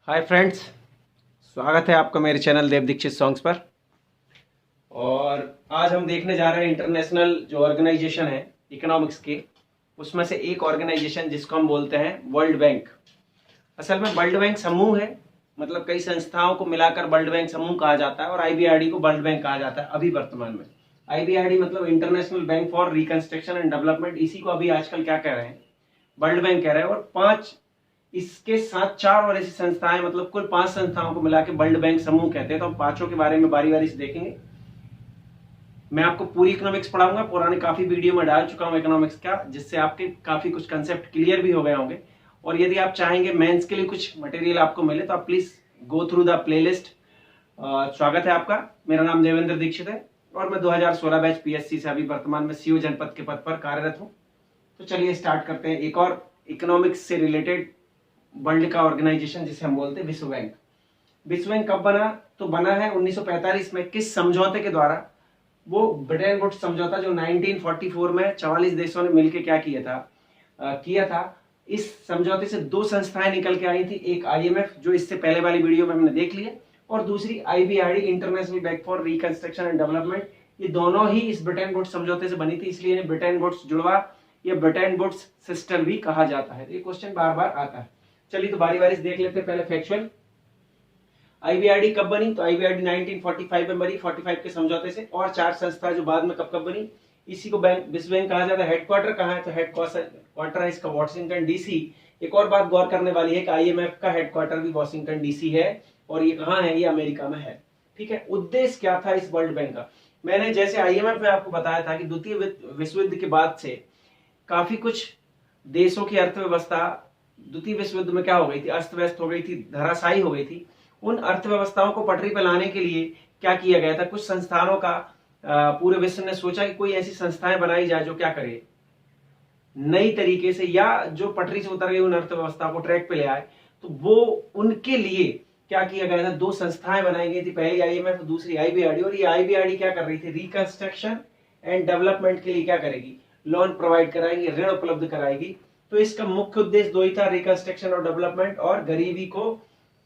Hi friends, स्वागत है आपका मेरे चैनल देव दीक्षित सॉन्ग्स पर। और आज हम देखने जा रहे हैं इंटरनेशनल जो ऑर्गेनाइजेशन है इकोनॉमिक्स के, उसमें से एक ऑर्गेनाइजेशन जिसको हम बोलते हैं वर्ल्ड बैंक। असल में वर्ल्ड बैंक समूह है, मतलब कई संस्थाओं को मिलाकर वर्ल्ड बैंक समूह कहा जाता है और आईबीआरडी को वर्ल्ड बैंक कहा जाता है अभी वर्तमान में। आईबीआरडी मतलब international bank for reconstruction and development, इसी को अभी आजकल क्या कह रहे हैं, वर्ल्ड बैंक कह रहे हैं। और पांच इसके साथ चार और ऐसी संस्थाएं, मतलब कुल 5 संस्थाओं को मिला के वर्ल्ड बैंक समूह कहते हैं। तो हम पांचों के बारे में बारी बारी से देखेंगे। मैं आपको पूरी इकोनॉमिक्स पढ़ाऊंगा, पुराने काफी वीडियो में डाल चुका हूं इकोनॉमिक्स का, जिससे आपके काफी कुछ कंसेप्ट क्लियर भी हो गए होंगे। और यदि आप चाहेंगे मेंस के लिए कुछ मटेरियल आपको मिले तो आप please go through the playlist. स्वागत है आपका, मेरा नाम देवेंद्र दीक्षित है और मैं 2016 बैच पीएससी से अभी वर्तमान में सीओ जनपद के पद पर कार्यरत हूं। तो चलिए स्टार्ट करते हैं एक और इकोनॉमिक्स से रिलेटेड वर्ल्ड का ऑर्गेनाइजेशन जिसे हम बोलते हैं विश्व बैंक। विश्व बैंक कब बना? तो बना है 1945 में। किस समझौते के द्वारा? वो ब्रिटेन वुड्स समझौता, जो 1944 में 44 देशों ने मिलकर क्या किया था। इस समझौते से दो संस्थाएं निकल के आई थी, एक आईएमएफ जो इससे पहले वाली वीडियो में हमने देख लिया, और दूसरी IBRD international bank for reconstruction and development. ये दोनों ही इस ब्रिटेन वुड्स समझौते से बनी थी, इसलिए इन्हें ब्रिटेन वुड्स जुड़वा या ब्रिटेन वुड्स सिस्टर भी कहा जाता है। ये क्वेश्चन बार बार आता है। चलिए तो बारी बारी से देख लेते हैं। पहले फैक्चुअल, आईबीआरडी कब बनी? तो आईबीआरडी 1945 में बनी, 45 के समझौते से। और चार संस्था जो बाद में कब बनी, इसी को बैंक विश्व बैंक कहा जाता है। हेडक्वार्टर कहाँ है? तो हेडक्वार्टर है इसका वाशिंगटन डीसी। एक और बात गौर करने वाली है कि आईएमएफ का हेडक्वार्टर भी वाशिंगटन डीसी है, और ये कहाँ है? ये अमेरिका में है। ठीक है। उद्देश्य क्या था इस वर्ल्ड बैंक का? मैंने जैसे आईएमएफ में आपको बताया था कि द्वितीय विश्व युद्ध के बाद से काफी कुछ देशों की अर्थव्यवस्था द्वितीय विश्व युद्ध में क्या हो गई थी? अस्त व्यस्त हो गई थी, धराशायी हो गई थी। उन अर्थव्यवस्थाओं को पटरी पर लाने के लिए क्या किया गया था? कुछ संस्थानों का पूरे विश्व ने सोचा कि कोई ऐसी संस्थाएं बनाई जाए जो क्या करे, नई तरीके से, या जो पटरी से उतर गई उन अर्थव्यवस्था को ट्रैक पे ले आए। तो वो उनके लिए क्या किया गया था? दो संस्थाएं बनाई गई थी, पहली आईएमएफ, दूसरी आईबीआरडी। और ये आईबीआरडी क्या कर रही थी? रिकंस्ट्रक्शन एंड डेवलपमेंट के लिए क्या करेगी? लोन प्रोवाइड कराएगी, ऋण उपलब्ध कराएगी। तो इसका मुख्य उद्देश्य दो ही था, रिकंस्ट्रक्शन और डेवलपमेंट, और गरीबी को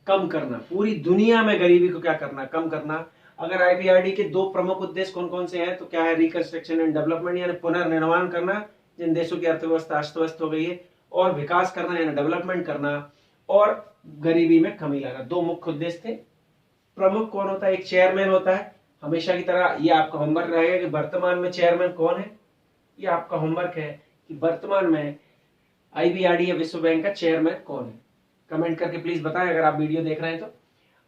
कम करना। पूरी दुनिया में गरीबी को क्या करना? कम करना। अगर आईबीआरडी के दो प्रमुख उद्देश्य कौन कौन से हैं तो क्या है? रिकंस्ट्रक्शन एंड डेवलपमेंट यानी पुनर्निर्माण करना जिन देशों की अर्थव्यवस्था अस्त व्यस्त हो गई है, और विकास करना यानी डेवलपमेंट करना, और गरीबी में कमी लाना। दो मुख्य उद्देश्य थे। प्रमुख कौन होता है? एक चेयरमैन होता है। हमेशा की तरह ये आपका होमवर्क रहेगा कि वर्तमान में चेयरमैन कौन है। ये आपका होमवर्क है कि वर्तमान में आईबीआरडी या विश्व बैंक का चेयरमैन कौन है। कमेंट करके प्लीज बताएं अगर आप वीडियो देख रहे हैं तो।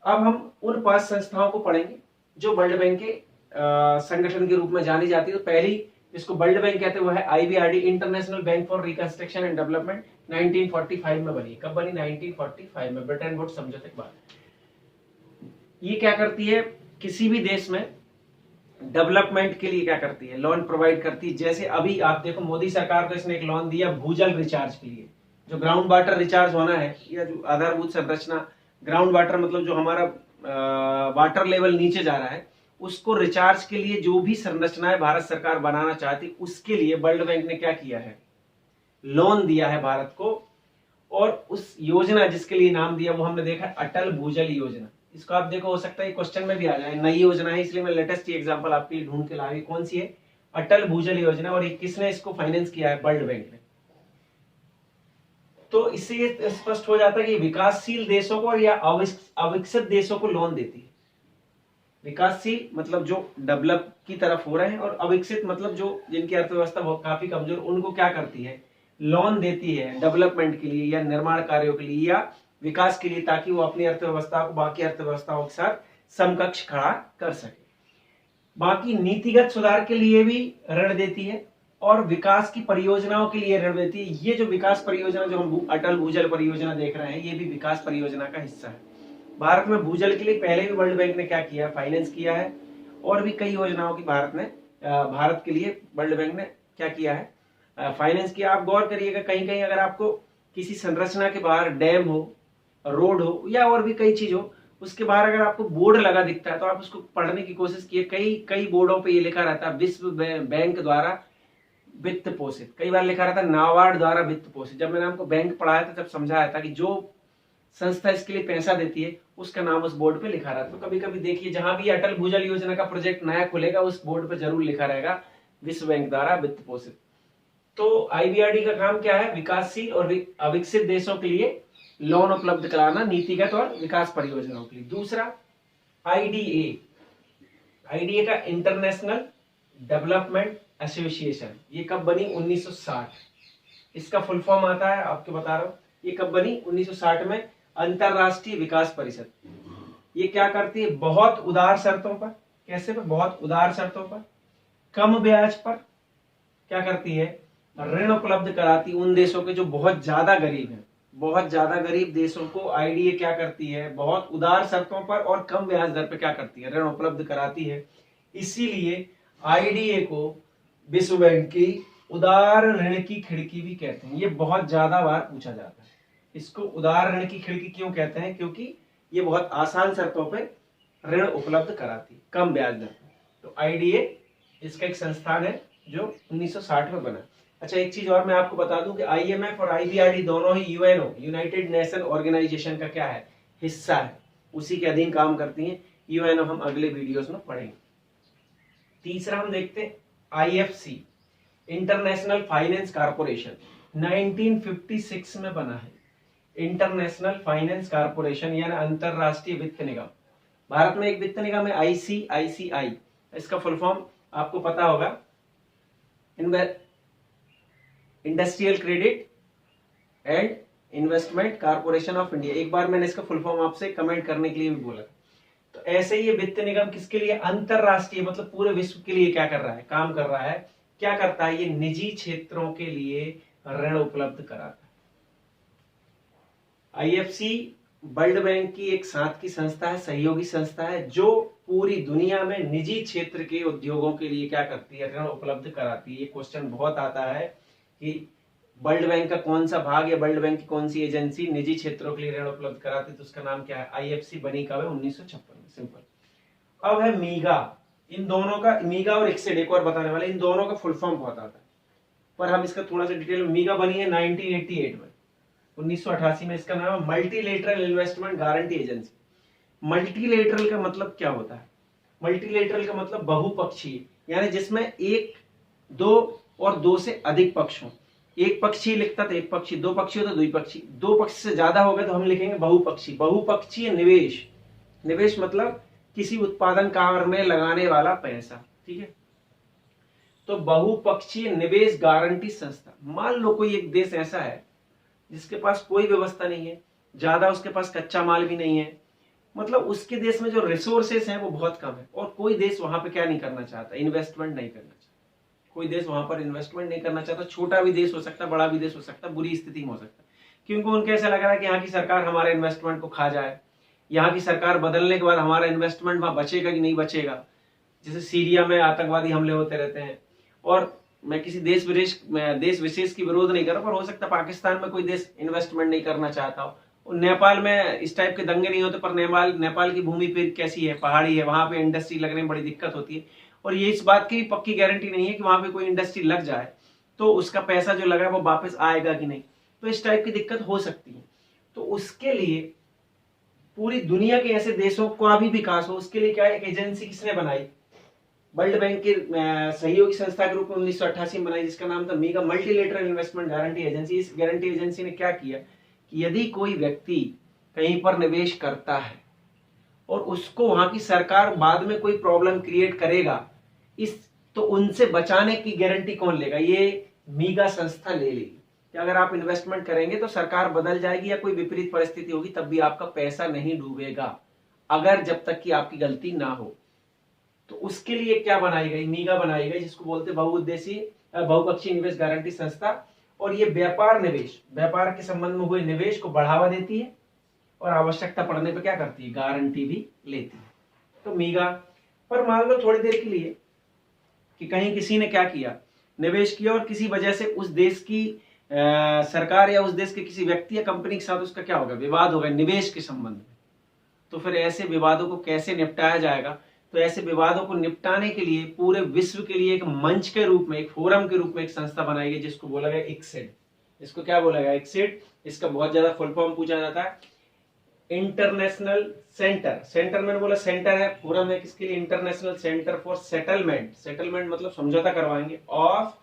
अब हम उन 5 संस्थाओं को पढ़ेंगे जो वर्ल्ड बैंक के संगठन के रूप में जानी जाती है। तो पहली जिसको वर्ल्ड बैंक कहते हैं वो है IBRD international bank for reconstruction and development. 1945 में बनी। कब बनी? 1945 में, ब्रिटेन वुड्स समझौते के बाद। ये क्या करती है? किसी भी देश में डेवलपमेंट के लिए क्या करती है? लोन प्रोवाइड करती है। जैसे अभी आप देखो, मोदी सरकार को इसने एक लोन दिया भूजल रिचार्ज के लिए, जो ग्राउंड वाटर रिचार्ज होना है, या जो आधारभूत संरचना, ग्राउंड वाटर मतलब जो हमारा वाटर लेवल नीचे जा रहा है, उसको रिचार्ज के लिए जो भी संरचनाएं भारत सरकार बनाना चाहती, उसके लिए वर्ल्ड बैंक ने क्या किया है? लोन दिया है भारत को। और उस योजना जिसके लिए नाम दिया वो हमने देखा है अटल भूजल योजना। इसको आप देखो, हो सकता है क्वेश्चन में भी आ जाए, नई योजना है, इसलिए मैं लेटेस्ट एग्जांपल आपके लिए ढूंढ के ला रही। कौन सी है? अटल भूजल योजना। और ये किसने इसको फाइनेंस किया है? वर्ल्ड बैंक ने। तो इससे ये स्पष्ट हो जाता है कि विकासशील देशों को या अविकसित देशों को लोन देती है। विकासशील मतलब जो डेवलप की तरफ हो रहे हैं, और अविकसित मतलब जो जिनकी अर्थव्यवस्था काफी कमजोर, उनको क्या करती है? लोन देती है डेवलपमेंट के लिए या निर्माण कार्यों के लिए या विकास के लिए, ताकि वो अपनी अर्थव्यवस्था को बाकी अर्थव्यवस्थाओं के साथ समकक्ष खड़ा कर सके। बाकी नीतिगत सुधार के लिए भी ऋण देती है, और विकास की परियोजनाओं के लिए ऋण देती है। ये जो विकास परियोजना जो हम अटल भूजल परियोजना देख रहे हैं, ये भी विकास परियोजना का हिस्सा है। भारत में भूजल के लिए पहले भी वर्ल्ड बैंक ने क्या किया? फाइनेंस किया है। और भी कई योजनाओं की भारत के लिए वर्ल्ड बैंक ने क्या किया है? फाइनेंस किया। आप गौर करिएगा, कहीं कहीं अगर आपको किसी संरचना के बाहर डैम हो, रोड हो, या और भी कई चीज हो, उसके बाहर अगर आपको बोर्ड लगा दिखता है तो आप उसको पढ़ने की कोशिश कीजिए। कई बोर्डों पे ये लिखा रहता है विश्व बैंक द्वारा वित्त पोषित। कई बार लिखा रहता है नाबार्ड द्वारा वित्त पोषित। जब मैंने आपको बैंक पढ़ाया था तब समझाया था कि जो संस्था इसके लिए पैसा देती है, उसका नाम उस बोर्ड पे लिखा रहता है। तो कभी कभी देखिए जहां भी अटल भूजल योजना का प्रोजेक्ट नया खुलेगा उस बोर्ड पे जरूर लिखा रहेगा विश्व बैंक द्वारा वित्त पोषित। तो आईबीआरडी का काम क्या है? विकासशील और अविकसित देशों के लिए लोन उपलब्ध कराना, नीतिगत और विकास परियोजनाओं के लिए। दूसरा आईडीए, आईडीए का इंटरनेशनल डेवलपमेंट एसोसिएशन, ये कब बनी? 1960। इसका फुल फॉर्म आता है, आपको बता रहा हूं, ये कब बनी? 1960 में। अंतरराष्ट्रीय विकास परिषद, ये क्या करती है? बहुत उदार शर्तों पर, कैसे पे? बहुत उदार शर्तों पर, कम ब्याज पर क्या करती है? ऋण उपलब्ध कराती उन देशों के जो बहुत ज्यादा गरीब हैं। बहुत ज्यादा गरीब देशों को आईडीए क्या करती है? बहुत उदार शर्तों पर और कम ब्याज दर पर क्या करती है? ऋण उपलब्ध कराती है। इसीलिए आईडीए को विश्व बैंक की उदार ऋण की खिड़की भी कहते हैं। ये बहुत ज्यादा बार पूछा जाता है। इसको उदार ऋण की खिड़की क्यों कहते हैं? क्योंकि ये बहुत आसान शर्तों पे ऋण उपलब्ध कराती है, कम ब्याज दर पर। तो आईडीए इसका एक संस्थान है जो 1960 में बना। अच्छा, एक चीज और मैं आपको बता दूं कि आईएमएफ और आईबीआरडी दोनों ही यूएनओ, यूनाइटेड नेशन ऑर्गेनाइजेशन का क्या है? हिस्सा है, उसी के अधीन काम करती हैं। यूएनओ हम अगले वीडियोस में पढ़ेंगे। तीसरा हम देखते हैं आईएफसी, इंटरनेशनल फाइनेंस कॉर्पोरेशन, 1956 में बना है। इंटरनेशनल फाइनेंस कॉर्पोरेशन यानी अंतरराष्ट्रीय वित्त निगम। भारत में एक वित्त निगम है आईसीआईसीआई, इसका फुल फॉर्म आपको पता होगा, industrial credit and investment corporation of India. एक बार मैंने इसका फुल फॉर्म आपसे कमेंट करने के लिए भी बोला। तो ऐसे ही ये वित्त निगम किसके लिए? अंतरराष्ट्रीय, मतलब पूरे विश्व के लिए क्या कर रहा है? काम कर रहा है। क्या करता है? ये निजी क्षेत्रों के लिए ऋण उपलब्ध कराता है। आईएफसी वर्ल्ड बैंक की एक साथ की संस्था है, सहयोगी संस्था है, जो पूरी दुनिया में निजी क्षेत्र के उद्योगों के लिए क्या करती है? ऋण उपलब्ध कराती है। ये क्वेश्चन बहुत आता है कि वर्ल्ड बैंक का कौन सा भाग या वर्ल्ड बैंक की कौन सी एजेंसी निजी क्षेत्रों के लिए ऋण उपलब्ध कराती है, तो उसका नाम क्या है? आईएफसी बनी कब है? 1956 में। सिंपल। अब है मीगा। इन दोनों का, मीगा और इक्सिड, एक और बताने वाले, इन दोनों का फुल फॉर्म बहुत आता है, पर हम इसका थोड़ा सा डिटेल में। मीगा बनी है 1988 में, 1988 में। इसका नाम है multilateral investment guarantee agency. Multilateral का मतलब क्या होता है? मल्टीलेटरल का मतलब बहुपक्षीय, यानी जिसमें एक, दो और दो से अधिक पक्ष हो। एक पक्षी लिखता था एक पक्षी, दो पक्षी हो तो द्विपक्षी, दो पक्षी से ज्यादा हो गए तो हम लिखेंगे बहुपक्षी। बहुपक्षीय निवेश, निवेश मतलब किसी उत्पादन कार्य में लगाने वाला पैसा, ठीक है। तो बहुपक्षीय निवेश गारंटी संस्था। मान लो कोई एक देश ऐसा है जिसके पास कोई व्यवस्था नहीं है, ज्यादा उसके पास कच्चा माल भी नहीं है, मतलब उसके देश में जो रिसोर्सेस हैं वो बहुत कम है, और कोई देश वहां पे क्या नहीं करना चाहता? इन्वेस्टमेंट नहीं करना चाहता। कोई देश वहां पर इन्वेस्टमेंट नहीं करना चाहता। छोटा भी देश हो सकता है, बड़ा भी देश हो सकता है, बुरी स्थिति में हो सकता है, क्योंकि उनको ऐसा लग रहा है कि यहाँ की सरकार हमारे इन्वेस्टमेंट को खा जाए, यहाँ की सरकार बदलने के बाद हमारा इन्वेस्टमेंट वहां बचेगा कि नहीं बचेगा। जैसे सीरिया में आतंकवादी हमले होते रहते हैं, और मैं किसी देश विशेष की विरोध नहीं कर रहा, पर हो सकता है पाकिस्तान में कोई देश इन्वेस्टमेंट नहीं करना चाहता हो। नेपाल में इस टाइप के दंगे नहीं होते, पर नेपाल की भूमि पे कैसी है? पहाड़ी है, वहां पे इंडस्ट्री लगने में बड़ी दिक्कत होती है, और ये इस बात की भी पक्की गारंटी नहीं है कि वहां पे कोई इंडस्ट्री लग जाए तो उसका पैसा जो लगा है वो वापस आएगा कि नहीं। तो इस टाइप की दिक्कत हो सकती है। तो उसके लिए पूरी दुनिया के ऐसे देशों का भी विकास हो, उसके लिए क्या एक एजेंसी किसने बनाई? वर्ल्ड बैंक की सहयोगी संस्था के रूप में 1988 में बनाई, जिसका नाम था मीगा, मल्टीलेटरल इन्वेस्टमेंट गारंटी एजेंसी। इस गारंटी एजेंसी ने क्या किया कि यदि कोई व्यक्ति कहीं पर निवेश करता है और उसको वहां की सरकार बाद में कोई प्रॉब्लम क्रिएट करेगा, तो उनसे बचाने की गारंटी कौन लेगा? ये मीगा संस्था ले लेगी कि अगर आप इन्वेस्टमेंट करेंगे तो सरकार बदल जाएगी या कोई विपरीत परिस्थिति होगी, तब भी आपका पैसा नहीं डूबेगा, अगर जब तक कि आपकी गलती ना हो। तो उसके लिए क्या बनाई गई? मीगा बनाई गई, जिसको बोलते बहुउद्देशीय बहुपक्षीय निवेश गारंटी संस्था। और ये व्यापार निवेश, व्यापार के संबंध में हुए निवेश को बढ़ावा देती है, और आवश्यकता पड़ने पर क्या करती है? गारंटी भी लेती है। तो मीगा। पर मान लो थोड़ी देर के लिए कि कहीं किसी ने क्या किया, निवेश किया, और किसी वजह से उस देश की सरकार या उस देश के किसी व्यक्ति या कंपनी के साथ उसका क्या होगा? विवाद होगा निवेश के संबंध में। तो फिर ऐसे विवादों को कैसे निपटाया जाएगा? तो ऐसे विवादों को निपटाने के लिए पूरे विश्व के लिए एक मंच के रूप में, एक फोरम के रूप में एक संस्था बनाई गई, जिसको बोला गया इक्सिड। इसको क्या बोला गया? इक्सिड। इसका बहुत ज्यादा फुल फॉर्म पूछा जाता है, इंटरनेशनल सेंटर, सेंटर मैंने बोला सेंटर है, पूरा में किसके लिए, international centre for settlement, settlement मतलब समझौता करवाएंगे, ऑफ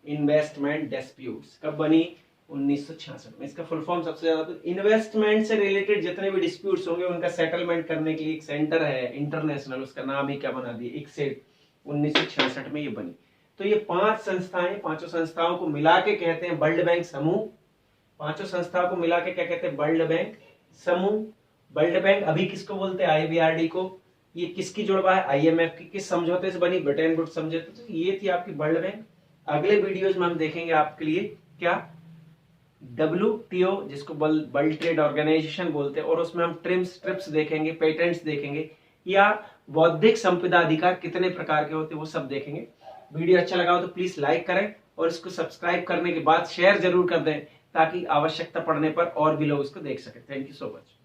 इन्वेस्टमेंट डिस्प्यूट्स। कब बनी, 1966 में। इसका फुल फॉर्म सबसे ज्यादा तो इन्वेस्टमेंट से रिलेटेड जितने भी डिस्प्यूट्स होंगे उनका सेटलमेंट करने के लिए एक सेंटर है इंटरनेशनल, उसका नाम ही क्या बना दिया, इक्सेड, 1966 में ये बनी। तो ये 5 संस्थाएं, पांचों संस्थाओं को मिला के कहते हैं वर्ल्ड बैंक समूह। पांचों संस्थाओं को मिला के क्या कहते हैं, वर्ल्ड बैंक समूह। वर्ल्ड बैंक अभी किसको बोलते हैं, IBRD को। ये किसकी जुड़वा है, IMF की। किस समझौते से बनी, ब्रिटेन वुड्स समझौते से। ये थी आपकी वर्ल्ड बैंक। अगले वीडियोज में हम देखेंगे आपके लिए क्या, WTO जिसको वर्ल्ड ट्रेड ऑर्गेनाइजेशन बोलते हैं, और उसमें हम ट्रिप्स देखेंगे, पेटेंट्स देखेंगे, या बौद्धिक संपदा अधिकार कितने प्रकार के होते हैं वो सब देखेंगे। वीडियो अच्छा लगा हो तो प्लीज लाइक करें और इसको सब्सक्राइब करने के बाद शेयर जरूर कर दें ताकि आवश्यकता पड़ने पर और भी लोग इसको देख सकें। Thank you so much.